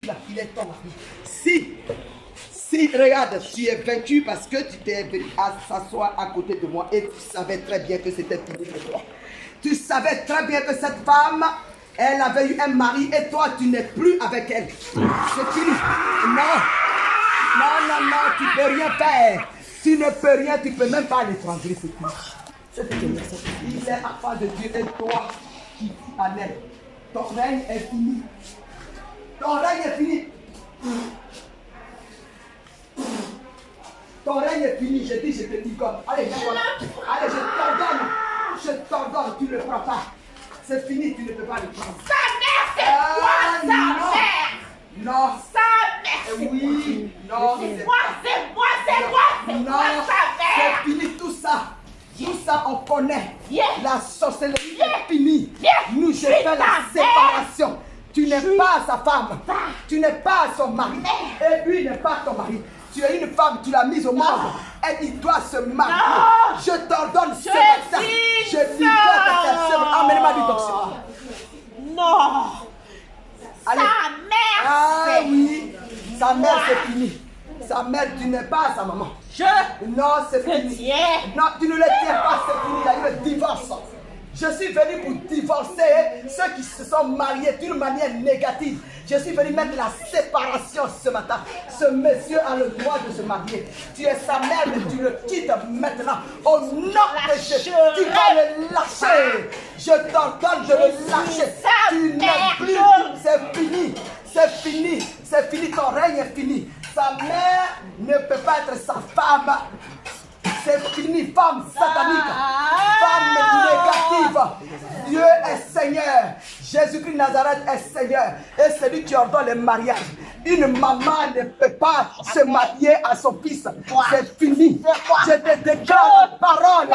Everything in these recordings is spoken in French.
là, il est ton mari. Si, regarde, tu es vaincu parce que tu t'es venu à s'asseoir à côté de moi et tu savais très bien que c'était fini pour toi. Tu savais très bien que cette femme, elle avait eu un mari et toi, tu n'es plus avec elle. C'est fini. Non, tu ne peux rien faire. Tu ne peux rien, tu ne peux même pas l'étrangler, c'est fini. Il est à part de Dieu et toi qui vis en elle. Ton règne est fini. Ton règne est fini. Ton règne est fini, je te dis comme. Allez, voilà. Allez, je t'ordonne, tu ne le prends pas. C'est fini, tu ne peux pas le prendre. Sa mère, c'est quoi sa mère? Non. Sa mère, c'est oui, non. C'est moi, sa mère. C'est fini tout ça. Tout ça, on connaît. La sorcellerie est finie. Nous, je fais la séparation. Tu n'es pas sa femme. Tu n'es pas son mari. Et lui n'est pas ton mari. Tu es une femme, tu l'as mise au monde. Et il doit se marier. Je t'ordonne ce matin. Je dis à ta personne, emmène-moi du docteur. Non. Allez. Sa mère. Ah oui. Sa mère, c'est fini. Sa mère, tu n'es pas sa maman. Non, c'est fini. Non, tu ne le tiens pas, c'est fini. Il y a eu le divorce. Je suis venu pour divorcer ceux qui se sont mariés d'une manière négative. Je suis venu mettre la séparation ce matin. Ce monsieur a le droit de se marier. Tu es sa mère, mais tu le quittes maintenant. Au nom de Jésus, tu vas le lâcher. Je t'ordonne de le lâcher. Tu n'es plus. C'est fini. C'est fini. C'est fini. Ton règne est fini. Sa mère ne peut pas être sa femme. C'est fini, femme satanique, femme négative. Dieu est Seigneur. Jésus-Christ Nazareth est Seigneur. Et celui qui ordonne le mariage. Une maman ne peut pas se marier à son fils. C'est fini. Je te déclare la parole.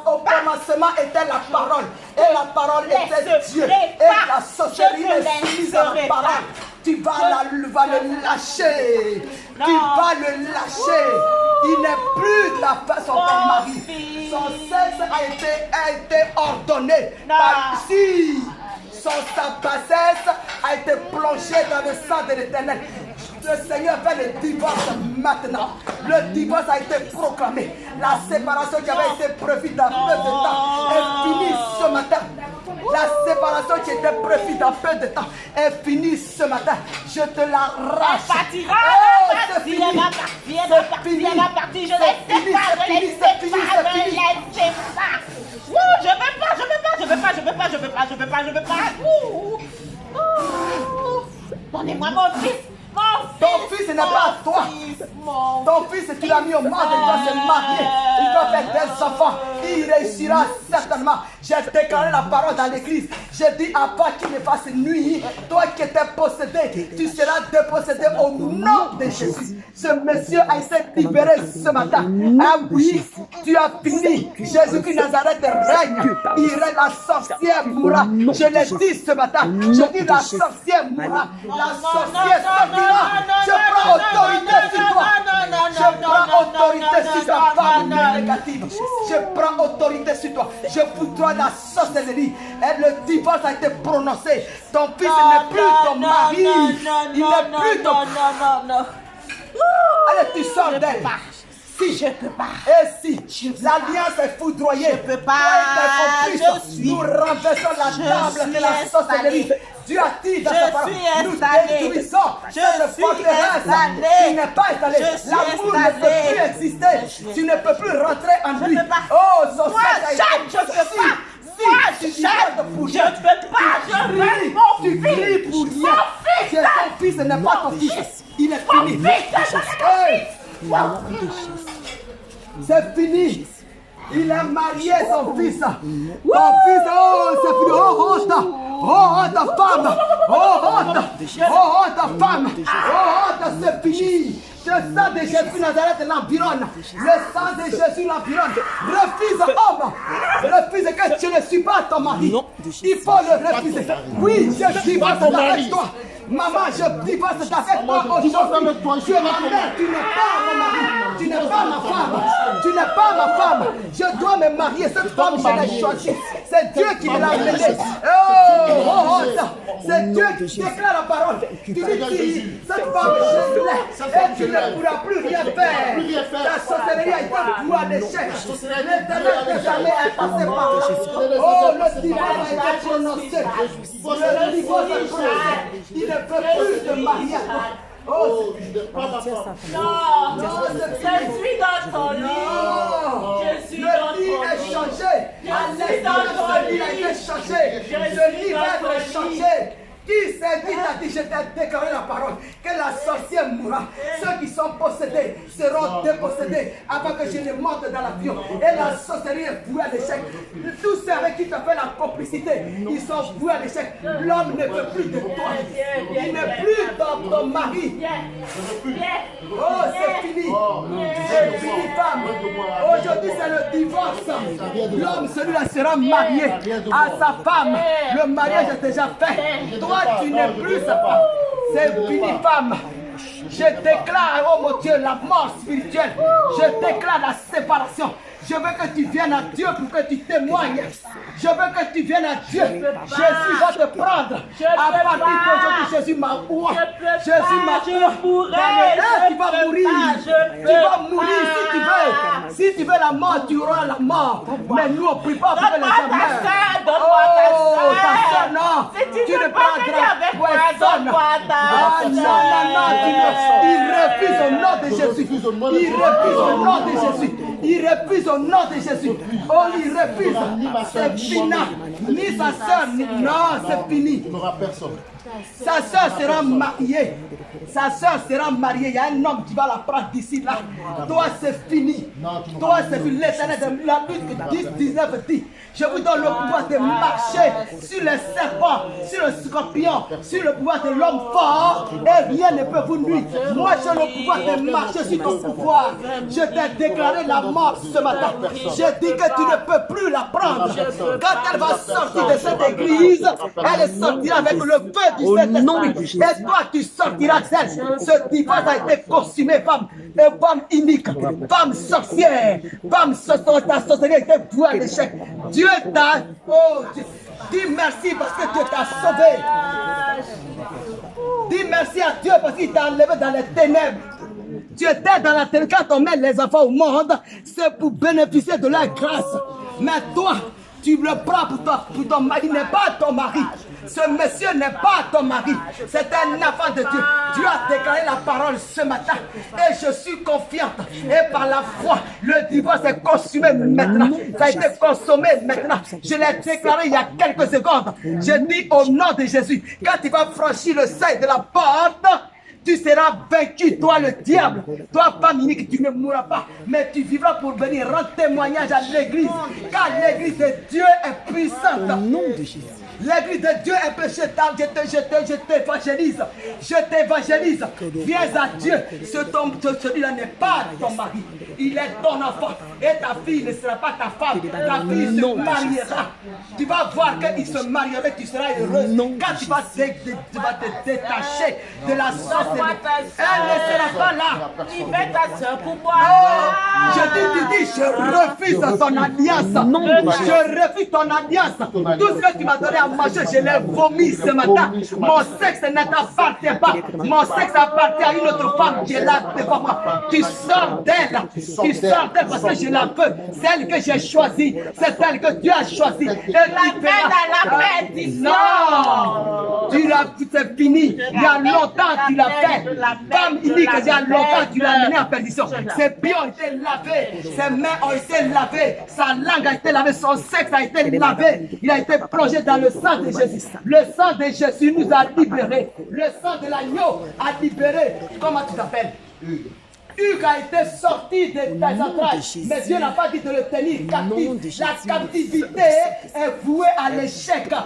Au commencement était la parole. Et la parole était Dieu. Et la sorcellerie est soumise à la parole. Tu vas le lâcher. Tu vas le lâcher. Il n'est plus son mari. Son sexe a été ordonné. Sa bassesse a été plongée dans le sang de l'Éternel. Le Seigneur fait le divorce maintenant. Le divorce a été proclamé. La séparation qui avait été prévue dans peu de temps est finie ce matin. La séparation qui était prévue dans peu de temps est finie ce matin. Je te l'arrache. Elle partira. Elle va partir. Je les sépare. Je veux pas. Donnez-moi mon fils. Ton fils n'est pas toi. Ton fils, tu l'as mis au monde, il doit se marier. Il doit faire des enfants. Il réussira certainement. J'ai déclaré la parole dans l'église. J'ai dit avant qu'il ne fasse nuit, toi qui étais possédé, tu seras dépossédé au nom de Jésus. Ce monsieur a été libéré ce matin. Ah oui, tu as fini. Jésus-Christ Nazareth règne. Il règne, la sorcière mourra. Je l'ai dit ce matin. Je dis la sorcière mourra. La sorcière sortira. Je prends autorité sur toi. Je prends autorité sur ta femme négative. Je prends autorité sur toi. Je foudroie la sorcellerie. Et le divorce a été prononcé. Ton fils n'est plus ton mari. Il n'est plus ton... Allez, tu sors d'elle. Si je peux pas. Et si l'alliance est foudroyée, je peux pas. Nous renversons la table de la sorcellerie. Dieu a dit dans sa parole, nous détruisons cette forteresse qui n'est pas installée. L'amour ne peut plus exister. Tu ne peux plus rentrer en lui. Oh, son sang a été possédé. Je ne peux pas. Tu cries pour rien. Ton fils n'est pas ton fils. Il est fini. C'est fini. Il a marié son fils. Ton fils, oh, c'est fini. Oh, ta femme. Oh, ta femme. Oh, c'est fini. Le sang de Jésus Nazareth l'environne. Le sang de Jésus l'environne. Refuse, homme. Refuse que tu ne suis pas ton mari. Il faut le refuser. Oui, je divorce avec toi. Maman, je divorce avec toi aujourd'hui. Tu es ma mère, tu n'es pas mon mari. Tu n'es pas ma femme. Tu n'es pas ma femme. Je dois me marier. Cette femme, je l'ai choisie. C'est Dieu qui me l'a amené. Oh, c'est Dieu qui déclare la parole. Tu dis, cette femme, je l'ai. Et tu ne pourras plus rien faire. La sorcellerie a été vouée à l'échec. L'éternel désormais est passé par là. Oh, le divorce a été prononcé. Le divorce a été prononcé. Il ne peut plus de mariage. Oh, non, je suis dans ton lit. Je suis dans ton lit. Le lit est changé. Le lit a été changé. Le lit va être changé. Qui s'est dit, t'a dit, je t'ai déclaré la parole, que la sorcière mourra. Ceux qui sont possédés seront dépossédés avant que je ne monte dans l'avion. Et la sorcellerie est vouée à l'échec. Tous ceux avec qui tu as fait la complicité, ils sont voués à l'échec. L'homme ne veut plus de toi. Il n'est plus dans ton mari. Oh, c'est fini. C'est fini, femme. Aujourd'hui, c'est le divorce. L'homme, celui-là, sera marié à sa femme. Le mariage est déjà fait. Toi, tu n'es plus sa femme. C'est fini, femme. Je déclare, oh mon Dieu, la mort spirituelle. Je déclare la séparation. Je veux que tu viennes à Dieu pour que tu témoignes. Je veux que tu viennes à Dieu. Jésus va te prendre. À partir d'aujourd'hui, Jésus m'a oué. Jésus m'a oué. Tu vas mourir. Tu vas mourir si tu veux. Si tu veux la mort, tu auras la mort. Mais nous, on ne prie pas pour que les gens meurent. Oh, ta soeur, non. Tu ne prendras personne. Ah, non, il refuse au nom de Jésus. Il refuse au nom de Jésus. Il refuse au nom de Jésus. Oh, il refuse. C'est fini. Ni sa soeur, non, c'est fini. Sa soeur sera mariée. Sa soeur sera mariée. Il y a un homme qui va la prendre d'ici là. Toi, c'est fini. Toi, c'est fini. L'Éternel de la lutte 10-19 dit, je vous donne le pouvoir de marcher sur les serpents, sur le scorpion, sur le pouvoir de l'homme fort, et rien ne peut vous nuire. Moi, j'ai le pouvoir de marcher sur ton pouvoir. Je t'ai déclaré la mort ce matin. Je dis que tu ne peux plus la prendre. Quand elle va sortir de cette église, elle sortira avec le feu du Saint-Esprit. Et toi, tu sortiras d'elle. Ce divorce a été consumé, femme. Et femme unique, femme sorcière, femme sorcière, ta sorcellerie a été vouée à l'échec. Dieu t'a... Oh, dis merci parce que Dieu t'a sauvé. Dis merci à Dieu parce qu'il t'a enlevé dans les ténèbres. Tu étais dans la ténèbre. Quand on met les enfants au monde, c'est pour bénéficier de leur grâce. Mais toi, tu le prends pour ton mari. Il n'est pas ton mari. Ce monsieur n'est pas ton mari. C'est un enfant de Dieu. Dieu a déclaré la parole ce matin. Et je suis confiante. Et par la foi, le divorce est consumé maintenant. Ça a été consommé maintenant. Je l'ai déclaré il y a quelques secondes. Je dis au nom de Jésus, quand tu vas franchir le seuil de la porte, tu seras vaincu, toi le diable. Toi, femme unique, tu ne mourras pas. Mais tu vivras pour venir rendre témoignage à l'église. Car l'église de Dieu est puissante. Au nom de Jésus. L'église de Dieu est péché. Je t'évangélise. Je t'évangélise. Viens à Dieu. Celui-là n'est pas ton mari. Il est ton enfant. Et ta fille ne sera pas ta femme. Ta fille se mariera. Tu vas voir qu'il se mariera. Tu seras heureuse. Quand tu vas te détacher de la sorcellerie, elle ne sera pas là. Libère ta soeur pour moi. Je dis, je refuse ton alliance. Je refuse ton alliance. Tout ce que tu m'as donné à manger, je l'ai vomi ce matin. Mon sexe ne t'appartient pas. Mon sexe appartient à une autre femme qui est là devant moi. Tu sors d'elle. Tu sors d'elle parce que je la veux. Celle que j'ai choisie. C'est celle que tu as choisie. Et la paix dans la perdition. Non. Tu l'as, c'est fini. Il y a longtemps tu l'as fait. Femme unique, il y a longtemps tu l'as mené en perdition. Ses pieds ont été lavés. Ses mains ont été lavées. Sa langue a été lavée. Son sexe a été lavé. Il a été plongé dans le sang de Jésus. Le sang de Jésus nous a libérés. Le sang de l'agneau a libéré. Comment tu t'appelles? Hugues a été sorti de tes entrailles, mais Dieu n'a pas dit de le tenir captif. La captivité est vouée à l'échec. Ta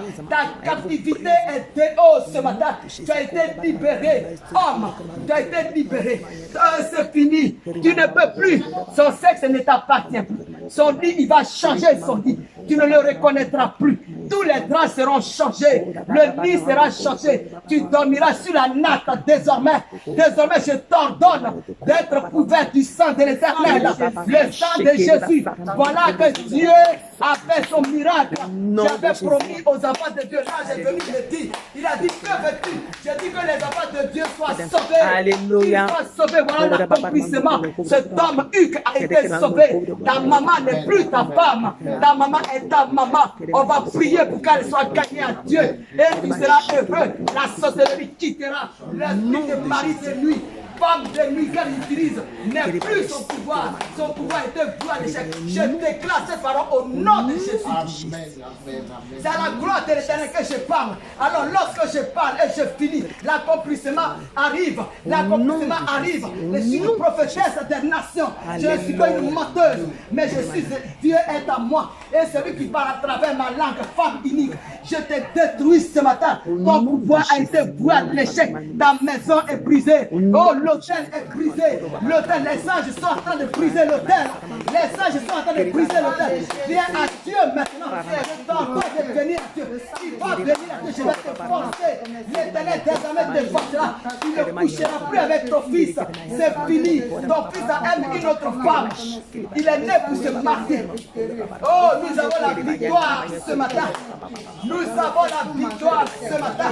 captivité est de haut ce matin. Tu as été libéré. Homme, tu as été libéré. C'est fini. Tu ne peux plus. Son sexe ne t'appartient plus. Son lit, il va changer son lit. Tu ne le reconnaîtras plus. Tous les draps seront changés. Le lit sera changé. Tu dormiras sur la natte désormais. Désormais, je t'ordonne d'être couvert du sang de l'Éternel. Le sang de Jésus. Voilà que Dieu a fait son miracle. J'avais promis aux enfants de Dieu. Là, j'ai venu le dire. Il a dit, que veux-tu? J'ai dit que les enfants de Dieu soient sauvés. Alléluia. Qu'ils soient sauvés. Voilà l'accomplissement. Cet homme Hugues a été sauvé. Ta maman n'est plus ta femme. Ta maman est ta maman. On va prier pour qu'elle soit gagnée à Dieu. Et tu seras heureux. La sorcellerie quittera. L'esprit de mari de nuit, femme de nuit qu'elle utilise n'est plus son pouvoir. Son pouvoir était voué à l'échec. Je déclare ces paroles au nom de Jésus. C'est à la gloire de l'Éternel que je parle. Alors lorsque je parle et je finis, l'accomplissement arrive. L'accomplissement arrive. Je suis une prophétesse des nations. Je ne suis pas une menteuse, mais je suis Dieu est à moi. Et celui qui parle à travers ma langue, femme unique, je te détruis ce matin. Ton pouvoir a été voué à l'échec. Ta maison est brisée. Oh, l'autel est brisé. L'autel, les anges sont en train de briser l'autel. Les anges sont en train de briser l'autel. Viens à Dieu maintenant. Je t'envoie de venir à Dieu. Tu vas venir à Dieu. Je vais te forcer. L'Éternel désormais te forcera. Tu ne coucheras plus avec ton fils. C'est fini. Ton fils a aimé une autre femme. Il est né pour se marier. Oh, nous avons la victoire ce matin. Nous avons la victoire ce matin.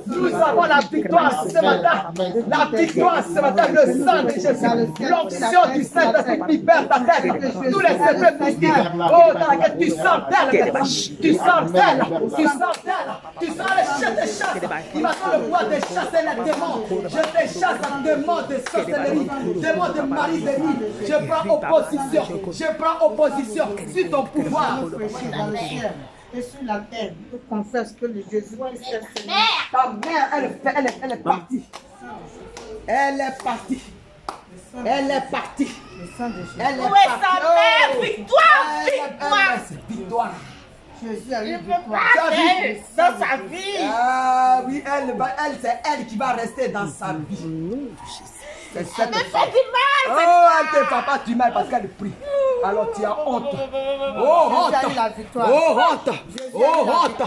Nous avons la victoire ce matin. La victoire ce matin, le sang de Jésus. L'onction du Saint-Esprit libère ta tête. Tous les secrets mystiques. Oh, dans laquelle tu sors d'elle. Tu sors d'elle. Tu sors d'elle. Tu sors les chasses. Il va te le pouvoir de chasser les démons. Je te chasse un démon de sorcellerie. Démon de mari de nuit. Je prends opposition. Je prends opposition sur ton pouvoir. Et sur la terre, je confesse que le Jésus est Seigneur. Ta mère, elle est partie. Elle est partie. Elle est partie. Elle est Où est sa mère? Victoire! Victoire. Jésus a eu Je victoire. peux pas dans sa vie. Ah oui, c'est elle qui va rester dans sa vie. Elle me fait du mal. Oh, elle te fait pas du mal parce qu'elle prie. Alors tu as honte. Oh, honte. Jésus a eu la victoire. Oh, honte. Oh, honte. Oh, honte.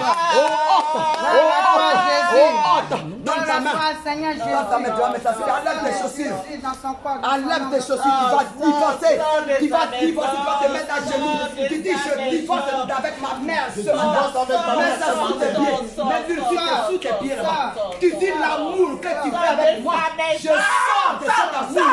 Oh, honte. Donne ta main. Seigneur Jésus. Donne ta main, tu vas mettre ça sur. Enlève tes chaussures. Dans son corps. Enlève tes chaussures, tu vas divorcer. Tu vas divorcer, tu vas te mettre à genoux. Tu dis, je divorce avec ma mère ce matin. Mets ça sous tes pieds. Mets-le sous tes pieds là-bas. Tu dis l'amour que tu fais avec moi. Je sors de cet amour.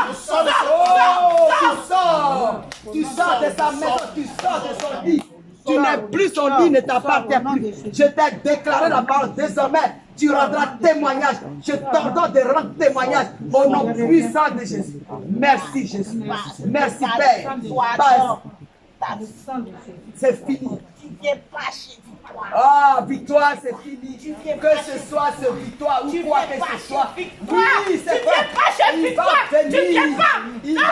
Oh, tu sors. Tu sors de sa maison, tu sors de son lit. Tu n'es plus son lit, ne t'appartient plus. Je t'ai déclaré la parole désormais. Tu rendras témoignage. Je t'ordonne de rendre témoignage au nom puissant de Jésus. Merci Jésus. Merci Père. C'est fini. Tu viens pas chez toi. Ah, victoire, c'est fini. Que ce soit ce victoire ou quoi que ce soit. Oui, c'est pas. Il va venir. Il va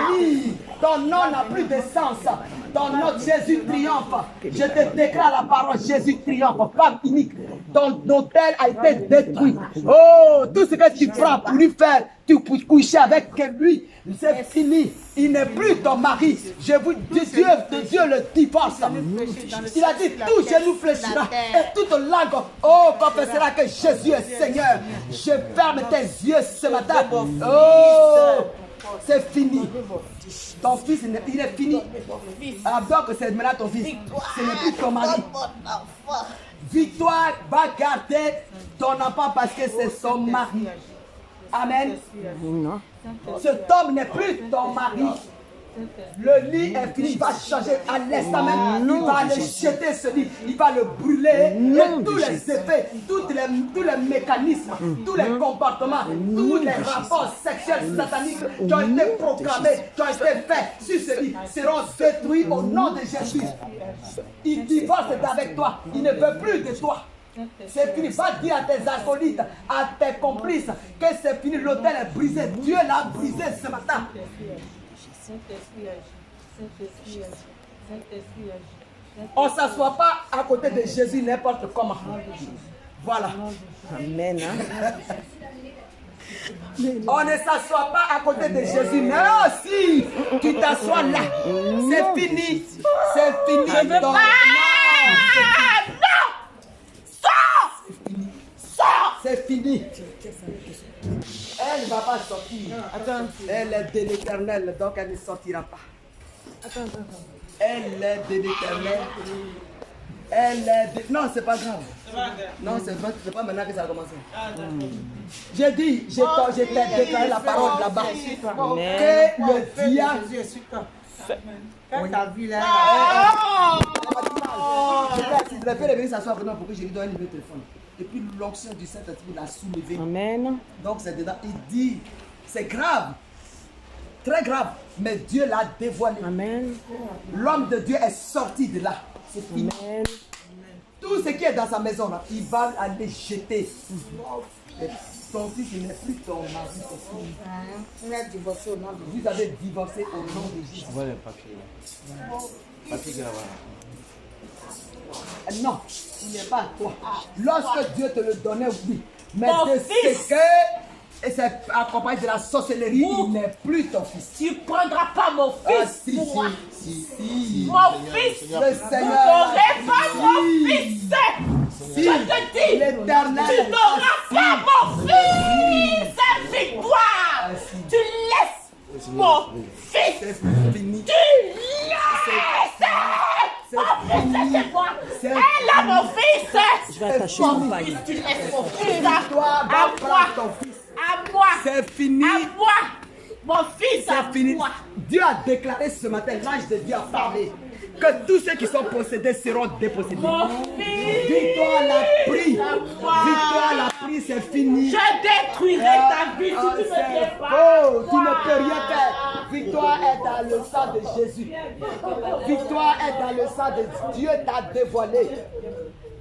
venir. Ton nom n'a plus de sens. Ton nom, Jésus triomphe. Je te déclare la parole, Jésus triomphe. Femme unique, ton hôtel a été détruit. Oh, tout ce que tu prends pour lui faire, tu peux coucher avec lui, c'est fini. Il n'est plus ton mari. Je vous dis, Dieu le divorce. Il a dit, tout genou fléchira et toute langue, oh, confessera que Jésus est Seigneur. Je ferme tes yeux ce matin. Oh, c'est fini. Ton fils, il est fini. Alors que c'est maintenant ton fils. Ce n'est plus ton mari. Victoire va garder ton enfant parce que c'est son mari. Amen. Cet homme n'est plus ton mari. Le lit est fini, il va changer à l'instant même. Il va aller jeter ce lit, il va le brûler. Et tous les effets, tous les mécanismes, tous les comportements, tous les rapports sexuels sataniques qui ont été proclamés, qui ont été faits sur ce lit seront détruits au nom de Jésus. Il divorce avec toi, il ne veut plus de toi. C'est fini. Va dire à tes acolytes, à tes complices que c'est fini. L'autel est brisé. Dieu l'a brisé ce matin. On ne s'assoit pas à côté de Jésus n'importe comment. Voilà. Amen. On ne s'assoit pas à côté de Jésus. Non, si tu t'assois là, c'est fini. C'est fini. Je veux pas. c'est fini. Elle ne va pas sortir. Attends. Elle est de l'Éternel, donc elle ne sortira pas. Attends. Elle est de l'Éternel. Elle est de... Non, c'est pas grave. Non, c'est pas maintenant que ça a commencé. J'ai dit, j'ai déclaré la parole là-bas. Que le diable... Quand t'as vu là, Je l'ai fait revenir s'asseoir maintenant pour que je lui donne un numéro de téléphone. Et puis l'onction du Saint-Esprit l'a soulevé. Amen. Donc c'est dedans. Il dit, c'est grave. Très grave. Mais Dieu l'a dévoilé. Amen. L'homme de Dieu est sorti de là. C'est fini. Amen. Tout ce qui est dans sa maison, là, il va aller jeter. Et ton fils, il n'est plus ton mari, c'est fini. on a divorcé au nom de Dieu. Vous avez divorcé au nom de Jésus. Voilà le papier. Papier qu'il y a là. Non, il n'est pas à toi. Lorsque Dieu te le donnait, oui. Mais Mon de fils. ce que, et c'est accompagné de la sorcellerie, il n'est plus ton fils. Tu ne prendras pas mon Ah, fils si, pour moi. si. Mon fils. Le Vous Seigneur. n'aurez pas mon Si. fils. Si. Je te dis. L'Éternel. Tu n'auras pas mon fils. Victoire. si. Tu laisses mon fils. C'est fini. Tu laisses. Mon fils, c'est moi. C'est Elle a mon fils. Je vais attacher mon fini. fils. Tu laisses mon fils. Toi, À va moi. prendre ton fils. À moi. C'est fini. À moi. Mon fils, à C'est fini. moi. Dieu a déclaré ce matin, l'ange de Dieu a parlé, que tous ceux qui sont possédés seront dépossédés. Mon fils. Victoire l'a pris. À moi. Victoire l'a pris, c'est fini. Je détruirai ta vie si tu me c'est viens pas. faux. Tu ne peux rien faire. Victoire est dans le sang de Jésus. Victoire est dans le sang de Dieu. T'a dévoilé.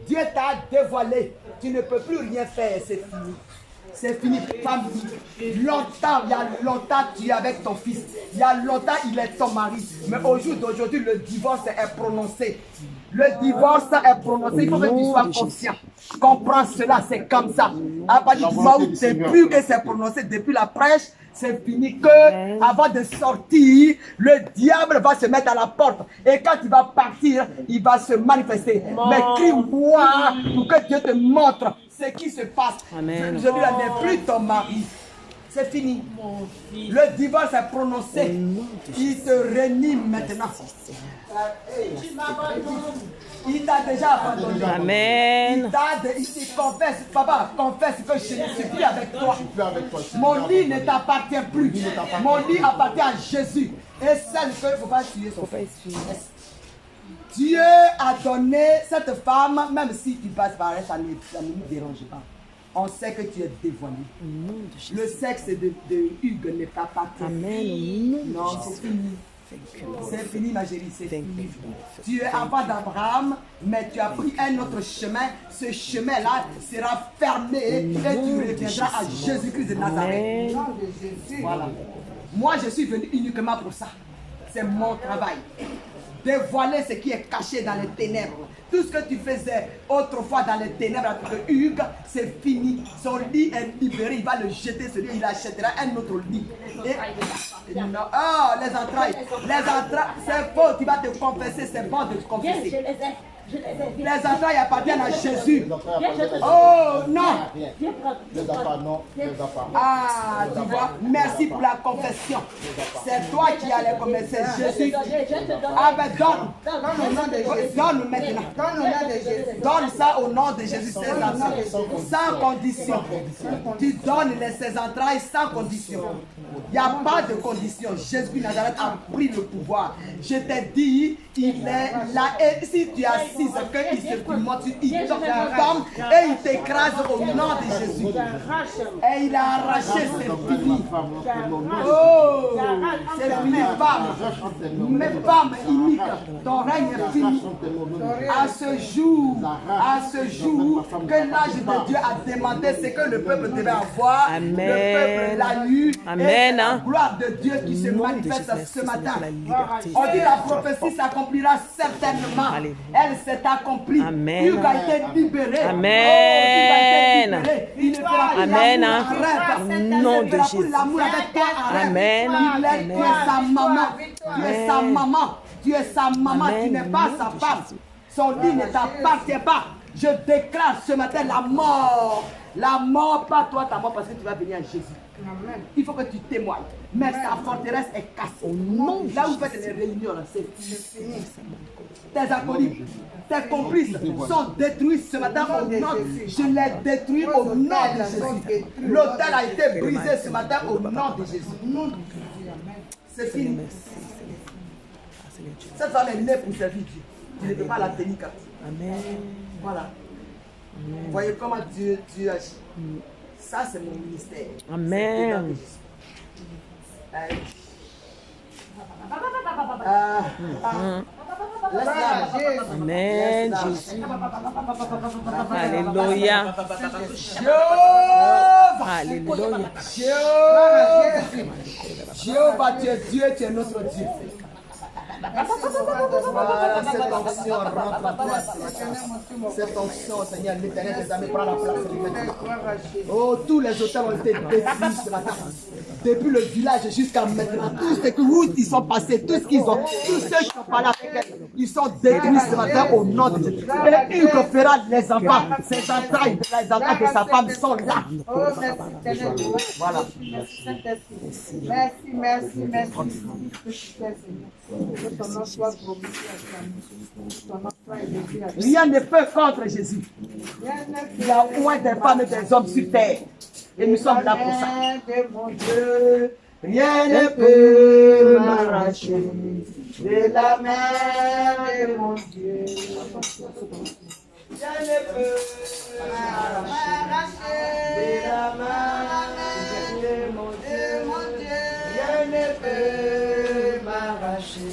Dieu t'a dévoilé. Tu ne peux plus rien faire. C'est fini. C'est fini, femme. Longtemps, il y a longtemps, tu es avec ton fils. Il y a longtemps, il est ton mari. Mais au jour d'aujourd'hui, le divorce est prononcé. Le divorce est prononcé. Il faut que tu sois conscient. Comprends cela, c'est comme ça. À partir du moment où depuis que c'est prononcé, depuis la prêche, c'est fini que avant de sortir, le diable va se mettre à la porte. Et quand il va partir, il va se manifester. Mais crie-moi pour que Dieu te montre ce qui se passe. Amen. Je lui n'est plus ton mari. C'est fini. Le divorce est prononcé. Il te renie maintenant. Il t'a déjà abandonné. Amen. Il te confesse, papa, confesse que je ne suis plus avec toi. Mon lit ne t'appartient plus. Mon lit appartient à Jésus. Et celle qu'il ne faut pas tuer son fils. Dieu a donné cette femme, même si tu passes par elle, ça ne nous dérange pas. On sait que tu es dévoilé. Le sexe de Hugues ne t'appartient. Amen. Non, c'est fini. C'est fini, ma chérie, c'est fini. Tu es enfant d'Abraham, mais tu as pris un autre chemin. Ce chemin-là sera fermé et tu reviendras à Jésus-Christ de Nazareth. Voilà. Moi, je suis venu uniquement pour ça. C'est mon travail. Dévoiler ce qui est caché dans les ténèbres. Tout ce que tu faisais autrefois dans les ténèbres avec Hugues, c'est fini. Son lit est libéré. Il va le jeter, celui il achètera un autre lit. Et, non, oh, les entrailles. Les entrailles, c'est faux. Tu vas te confesser, c'est bon de te confesser. Les entrailles appartiennent à Jésus. Oh non. Ah, tu vois, merci pour la confession. C'est toi qui as les confesser. Jésus. Ah ben donne. Donne maintenant. Donne ça au nom de Jésus. Sans condition. Tu donnes ses entrailles sans condition. Il n'y a pas de condition. Jésus Nazareth a pris le pouvoir. Je t'ai dit, il est là. Et si tu as assis, qu'il se monte, il tombe et il t'écrase au nom de Jésus. Et il a arraché, c'est fini. Oh, c'est fini, femme. Mes femmes iniques, ton règne est fini. À ce jour, que l'âge de Dieu a demandé ce que le peuple devait avoir. Amen. Le peuple l'a eu. Amen. Et c'est la gloire de Dieu qui se manifeste ce matin. On dit la prophétie s'accomplira certainement. Elle s'est accomplie. Amen. Hugues a été libéré. Amen. Oh, il ne fera plus Amen. l'amour en rêve. Il Nom ne de fera plus Jésus. l'amour avec toi en rêve. Amen. Tu es sa maman. Tu es sa maman. Tu es sa maman. Amen. Tu n'es pas sa femme. Son lit ne t'appartient pas. Je déclare ce matin la mort La mort, pas toi ta mort, parce que tu vas venir à Jésus. Il faut que tu témoignes. Mais sa forteresse est cassée. Là où vous faites les réunions, c'est fini. Tes acolytes, tes complices sont détruits ce matin au nom de Jésus. Je les détruis au nom de Jésus. L'autel a été brisé ce matin au nom de Jésus. C'est fini. Cette femme est née pour servir Dieu. Tu ne peux pas la tenir captive. Amen. Voilà. Vous voyez comment Dieu agit. Ça, c'est mon ministère. Amen. Amen, Jésus. Alléluia. Alléluia. Jéhovah, tu es Dieu, tu es notre Dieu. Voilà, cette onction rentre à toi. Cette onction, Seigneur, l'Éternel des armées prend la place. Oh, tous les hôtels ont été détruits ce matin. Depuis le village jusqu'à maintenant, tout ce que où ils sont passés, tout ce qu'ils ont, tous ceux qui sont parlé avec elle, ils sont détruits ce matin au nom de Jésus. Et il fera les enfants, ses entrailles, les entrailles de sa femme sont là. Voilà. Merci. Rien ne peut contre Jésus. Il y a moins des femmes et des hommes sur terre. Et nous sommes là pour ça. Rien ne peut m'arracher de la main de mon Dieu. Rien ne peut m'arracher de la main de mon Dieu. Rien ne peut m'arracher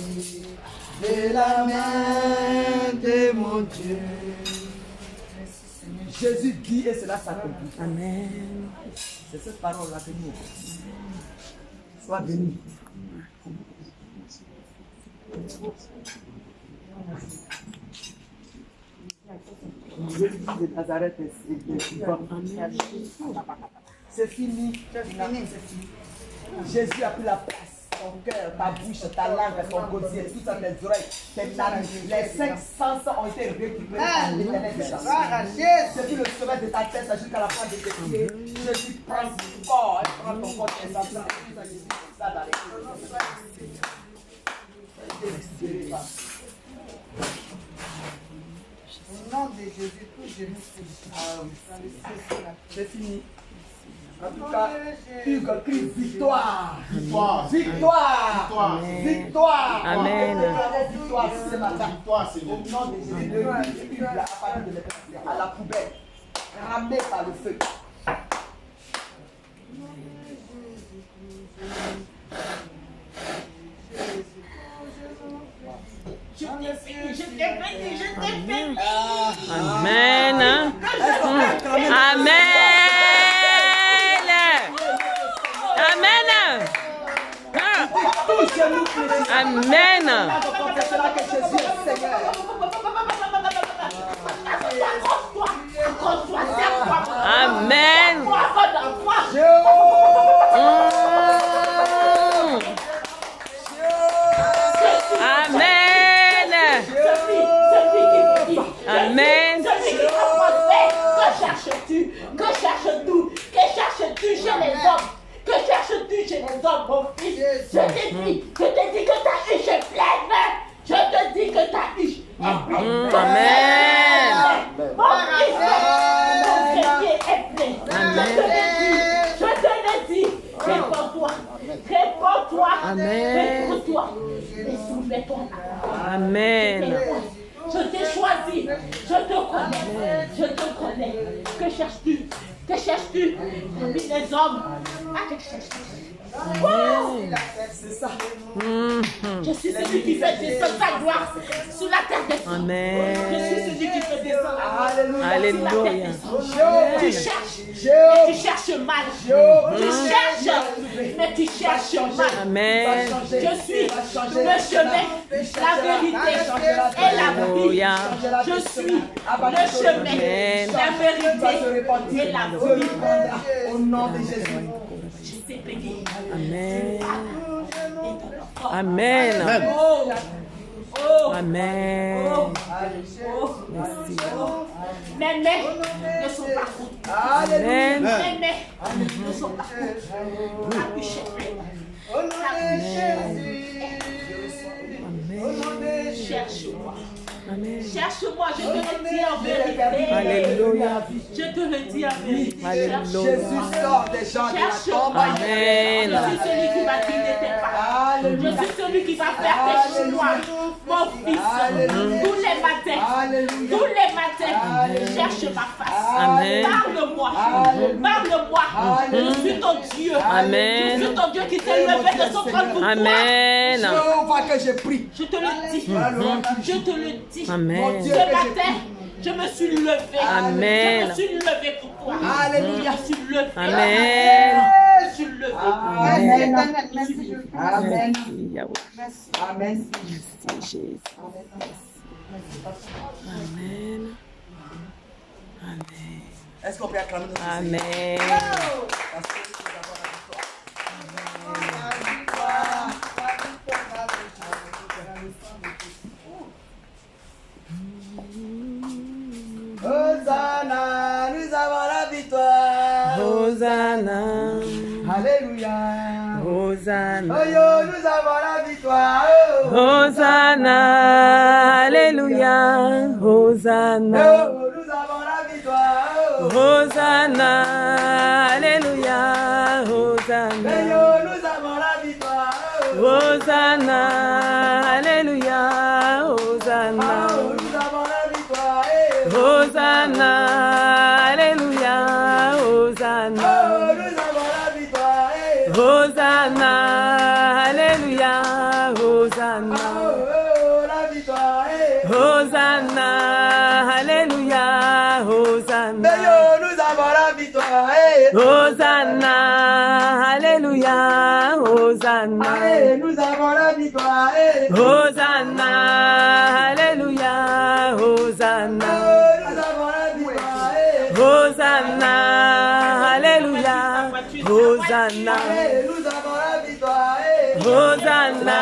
de la main de mon Dieu. Jésus dit et cela s'accomplit. Amen. C'est cette parole-là que nous. Sois béni. Jésus de Nazareth est vivant. C'est fini. Jésus a pris la place. Ton cœur, ta bouche, ta langue, ton gosier, tout ça, tes oreilles, tes narines. Les 5 sens ont été récupérés par l'Éternel des armées. Depuis le sommet de ta tête jusqu'à la fin de tes pieds, Jésus prend ton corps, prend ton corps, tes enfants, et tout ça dans les Au nom de Jésus, tout Jésus. C'est fini. En tout cas, Hugues crie victoire. Victoire. Victoire. Victoire. Amen. Victoire ce matin. Au nom de Jésus, le Hugues a apparu de l'éternel à la poubelle, ramené par le feu. Je t'ai béni. Amen. Amen. Amen. Amen. Amen. Amen. Que cherches-tu chez les hommes? Que cherches-tu chez les hommes, mon fils? Je te dis que ta huche est pleine. Je te dis que ta huche est pleine. Amen. Mon fils, ton grenier est plein. Je te le dis. Réponds-toi. Réponds-toi. Amen. Réponds-toi. Et soumets-toi. Amen. Je t'ai choisi, je te connais, je te connais. Que cherches-tu? Que cherches-tu? Parmi les hommes. Ah, que cherches-tu? C'est ça. Je suis celui qui fait descendre sa gloire sur la terre des hommes. Amen. Je suis celui qui fait descendre la gloire Alléluia. sur la terre des hommes. Tu cherches, mais tu cherches mal. Tu cherches, mais tu cherches mal. Amen. Je suis le chemin, la vérité et la vie. Je suis le chemin, la vérité et la vie. Au nom de Jésus. Je t'ai béni. Amen. Amen. Amen. Merci. Mes mains ne sont pas courtes. Amen. Mes mains ne sont pas courtes. Ta bouche est pleine. Cherche-moi. Cherche-moi, je te le dis en vérité. Alléluia. Je te le dis en vérité. Alléluia. Jésus sort des gens de la tombe. Amen. Je suis celui qui va guider tes pas. Je suis celui qui va faire tes choix. Mon fils, tous les matins, cherche ma face. Amen. Parle-moi. Parle-moi. Je suis ton Dieu. Amen. Je suis ton Dieu qui s'est levé de son trône pour toi. Amen. Je vois que j'ai pris. Je te le dis. Je te le dis. Amen. Ce matin, je me suis levée. Amen. Je me suis levée pour toi. Alléluia. Je me suis levée. Amen. Je suis levée. Merci, éternel. Merci, je Amen. Merci. Amen. Merci Jésus. Amen. Amen. Est-ce qu'on peut acclamer notre Seigneur? Amen. Parce que nous avons la victoire. Hosanna, nous avons la victoire. Hosanna. Alléluia. Hosanna. Oh yo, nous avons la victoire. Hosanna. Alléluia. Hosanna. Oh, nous avons la victoire. Hosanna. Alléluia. Hosanna. Oh yo, nous avons la victoire. Hosanna. Alléluia. Oh, Hosanna. nous avons la victoire. Hosanna. Alléluia. Hosanna. Oh, nous avons la victoire. Hosanna. Alléluia. Hosanna. Oh, la victoire. Hosanna. Alléluia. Hosanna. Mais yo, nous avons la victoire. Hosanna. Alléluia. Hosanna. Allez, nous avons la victoire. Hosanna. Alléluia. Hosanna. Oh, nous avons la victoire. Hosanna. Alléluia. Hosanna. Allez, nous avons la victoire. Hosanna.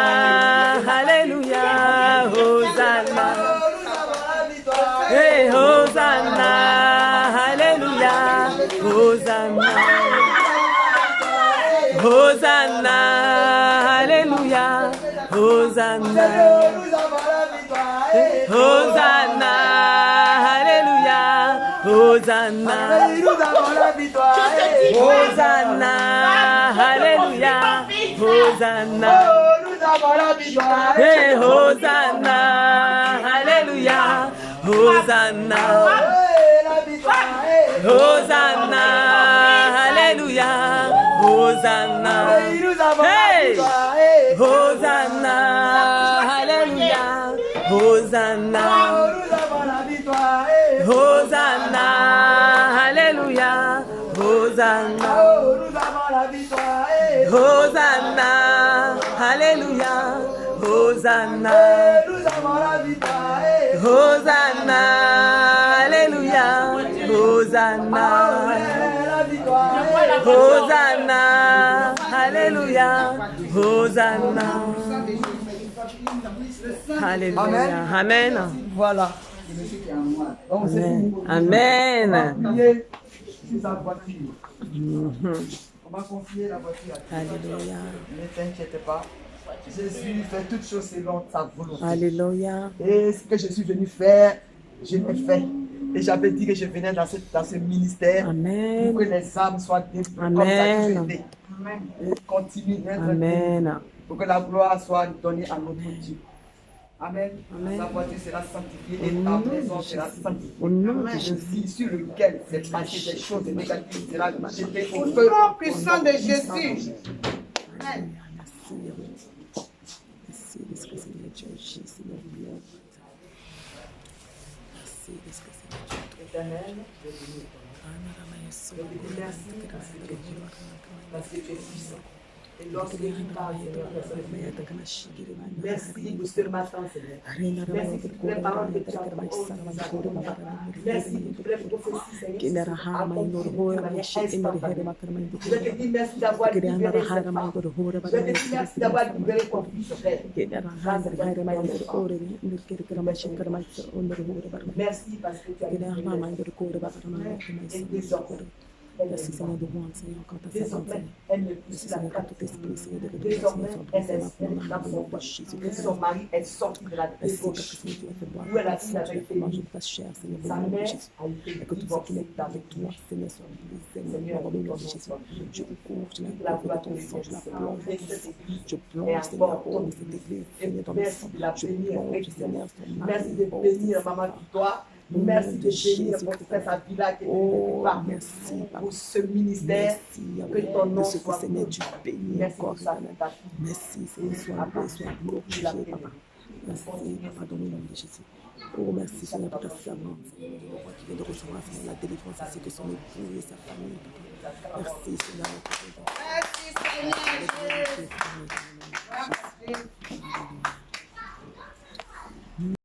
Alléluia. Hosanna. Oh, nous avons la victoire. Hey, Hosanna. Alléluia. Hosanna. Hosanna. Alléluia. Hosanna. Nous avons la victoire. Hosanna. Alléluia. Hosanna. Nous avons la victoire. Hosanna. Alléluia. Hosanna. Oh, nous avons la victoire. Hey, Hosanna. Alléluia. Hosanna. Hey, la victoire. Hosanna. Alléluia. Hosanna. Hey, nous avons la Hey. victoire. Hosanna. Alléluia. Hosanna. Oh, nous avons la victoire. Hosanna. Alléluia. Hosanna. Oh, nous avons la victoire. Hosanna. Alléluia. Hosanna. Nous avons la victoire. Hosanna. Alléluia. Hosanna. La victoire. Hosanna. Alléluia. Hosanna. Alléluia. Amen. Voilà. Donc, c'est Amen. pour Amen. prier sur sa voiture. On va confier la voiture à Dieu. Alléluia. Ne t'inquiète pas. Jésus fait toutes choses selon sa volonté. Alléluia. Et ce que je suis venu faire, je l'ai fait. Et j'avais dit que je venais dans ce ministère Amen. pour que les âmes soient délivrées comme ça Amen. que j'ai été. Et continue d'être Amen. délivré pour que la gloire soit donnée à notre Dieu. Amen. Amen. Sa voiture sera sanctifiée et ta maison sera sanctifiée. Au nom de Je Jésus. dis sur lequel c'est passé des choses négatives sera jeté au Au feu. nom puissant de Jésus. Amen. Merci. Merci parce que c'est notre Dieu, Jésus, notre Dieu. Merci parce que c'est notre Dieu. Éternel, je te bénis. Parce que tu es puissant. Et lorsqu'il parle, Seigneur, personne ne peut. Merci pour ce matin, Seigneur. Merci pour toutes les paroles que tu as proposées. Merci pour toutes les prophéties, Seigneur. Je te dis merci d'avoir libéré cette femme. Je te dis merci d'avoir libéré ton fils, frère. Merci parce que tu as libéré. Et désormais, Merci Seigneur de voir, Seigneur, quand tu as désormais, elle ne pousse la tête. Désormais, elle est dans son poche. Et son mari est sorti de la débauche. Où elle a dit avec sa mère a été divorcée avec toi. Seigneur, je vous couvre, je la la vois ton sang, je la plonge, je et plonge, Seigneur, apporte oh, ton cette église, et Seigneur, dans le merci sang, de la je bénir. plonge, Seigneur, son mari, Merci de oh, bénir Maman Victoire. Merci de bénir pour faire sa vie-là qui oh, est merci, Papa. pour ce ministère. Merci, Que ton nom de ce que soit Seigneur, béni. tu bénis Merci encore, pour ça, éternel. ta fille. Merci, Seigneur, sois loué, sois glorifié, Papa. Merci, Papa, dans le nom de Jésus. Oh, merci, Seigneur, pour ta servante, Seigneur, qui vient de recevoir, Seigneur, la délivrance, ainsi que son époux et sa famille, Papa. Merci, Seigneur, notre Dieu. Merci Seigneur. Jésus.